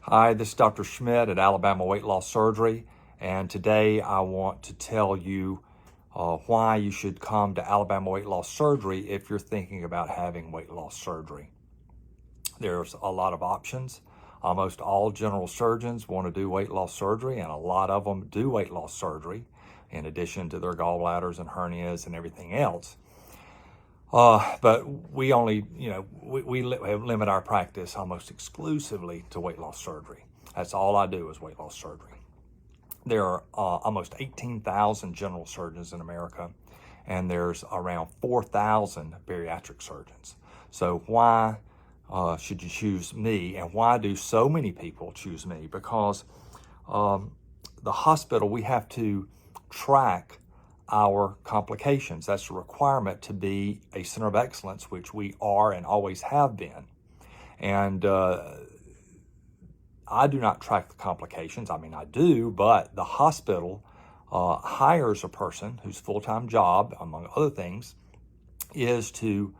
Hi, this is Dr. Schmitt at Alabama Weight Loss Surgery, and today I want to tell you why you should come to Alabama Weight Loss Surgery if you're thinking about having weight loss surgery. There's a lot of options. Almost all general surgeons want to do weight loss surgery, and a lot of them do weight loss surgery in addition to their gallbladders and hernias and everything else. But we only, we limit our practice almost exclusively to weight loss surgery. That's all I do is weight loss surgery. There are almost 18,000 general surgeons in America, and there's around 4,000 bariatric surgeons. So why should you choose me, and why do so many people choose me? Because the hospital, we have to track our complications. That's a requirement to be a center of excellence, which we are and always have been. And I do not track the complications. I mean, I do, but the hospital hires a person whose full-time job, among other things, is to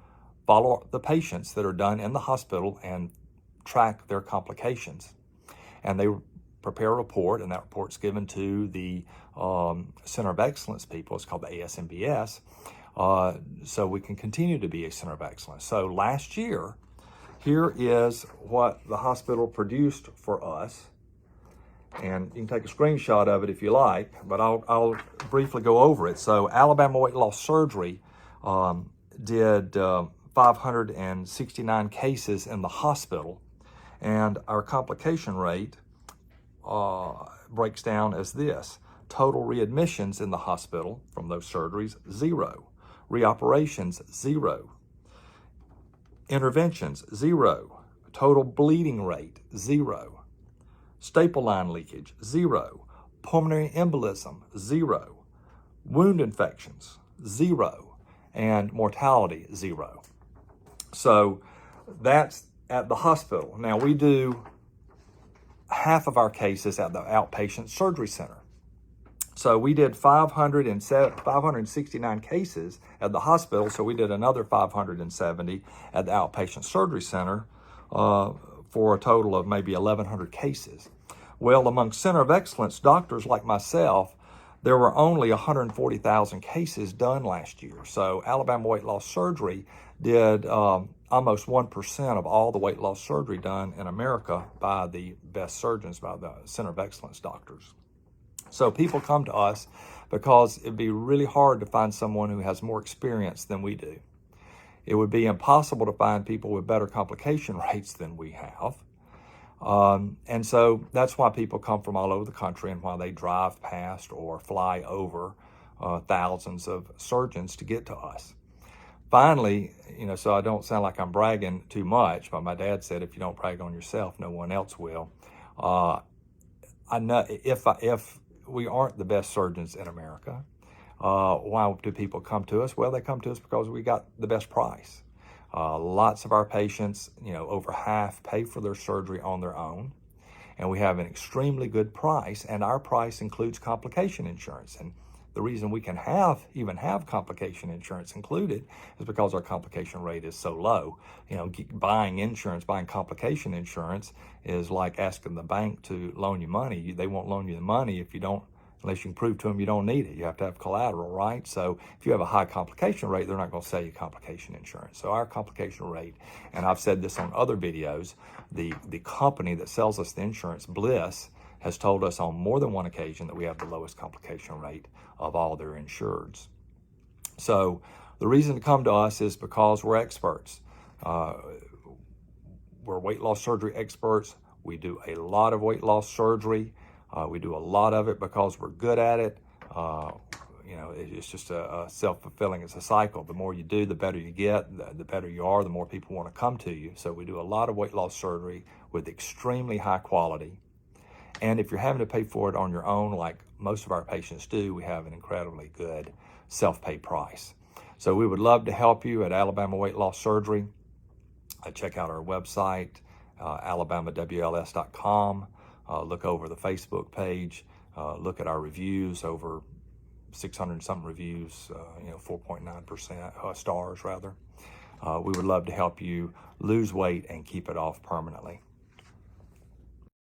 follow the patients that are done in the hospital and track their complications. And they prepare a report, and that report's given to the Center of Excellence people. It's called the ASMBS, so we can continue to be a Center of Excellence. So last year, here is what the hospital produced for us, and you can take a screenshot of it if you like, but I'll briefly go over it. So Alabama Weight Loss Surgery did 569 cases in the hospital, and our complication rate breaks down as this: total readmissions in the hospital from those surgeries, 0. Reoperations, 0. Interventions, 0. Total bleeding rate, 0. Staple line leakage, 0. Pulmonary embolism, 0. Wound infections, 0. And mortality, 0. So that's at the hospital. Now we do half of our cases at the outpatient surgery center. So we did 569 cases at the hospital, so we did another 570 at the outpatient surgery center for a total of maybe 1,100 cases. Well, among Center of Excellence doctors like myself, there were only 140,000 cases done last year. So Alabama Weight Loss Surgery did almost 1% of all the weight loss surgery done in America by the best surgeons, by the Center of Excellence doctors. So people come to us because it'd be really hard to find someone who has more experience than we do. It would be impossible to find people with better complication rates than we have. And so that's why people come from all over the country, and why they drive past or fly over thousands of surgeons to get to us. Finally, so I don't sound like I'm bragging too much, but my dad said, if you don't brag on yourself, no one else will. I know if we aren't the best surgeons in America, why do people come to us? Well, they come to us because we got the best price. Lots of our patients, over half, pay for their surgery on their own, and we have an extremely good price, and our price includes complication insurance. And the reason we can even have complication insurance included is because our complication rate is so low. Buying complication insurance is like asking the bank to loan you money. They won't loan you the money unless you can prove to them you don't need it. You have to have collateral, right? So if you have a high complication rate, they're not going to sell you complication insurance. So our complication rate, and I've said this on other videos, the company that sells us the insurance, Bliss, has told us on more than one occasion that we have the lowest complication rate of all their insureds. So the reason to come to us is because we're experts. We're weight loss surgery experts. We do a lot of weight loss surgery. We do a lot of it because we're good at it. It's just a self-fulfilling, it's a cycle. The more you do, the better you get, the better you are, the more people want to come to you. So we do a lot of weight loss surgery with extremely high quality. And if you're having to pay for it on your own, like most of our patients do, we have an incredibly good self-pay price. So we would love to help you at Alabama Weight Loss Surgery. Check out our website, alabamawls.com. Look over the Facebook page. Look at our reviews, over 600 something reviews, 4.9% stars rather. We would love to help you lose weight and keep it off permanently.